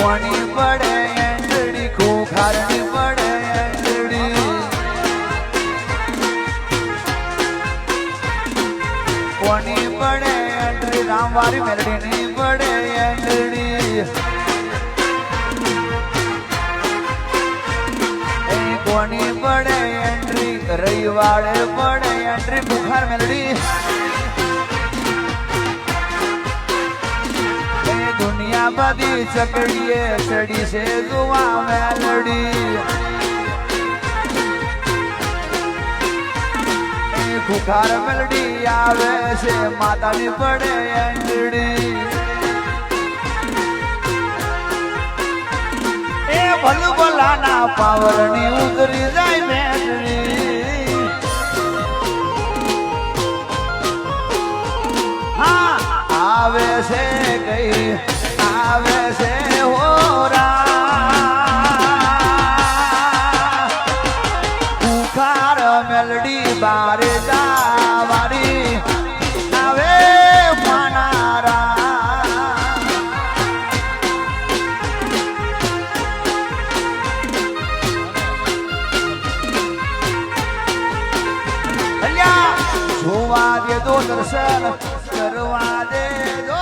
કોની પડે એન્ડડી ખોખારની પડે એન્ડડી કોની પડે એન્ડડી રામવારી મેલડીની પડે એન્ડડી કોની પડે એન્ટ્રી રવિવારે પડે એન્ટ્રી બુખાર મેલડી દુનિયા બધી ચકડીએ ચડી છે દુવા મેલડી બુખાર મેલડી આવે છે માતાની પડે એન્ટ્રી ભલભલાના પાવરની ઉતરી જાય બેટરી હા આવે છે કઈ આવે છે હોરા બુખાર મેલડી બારે જાવારી આવે માનારા જોવા દે દો દર્શન કરવા દે દો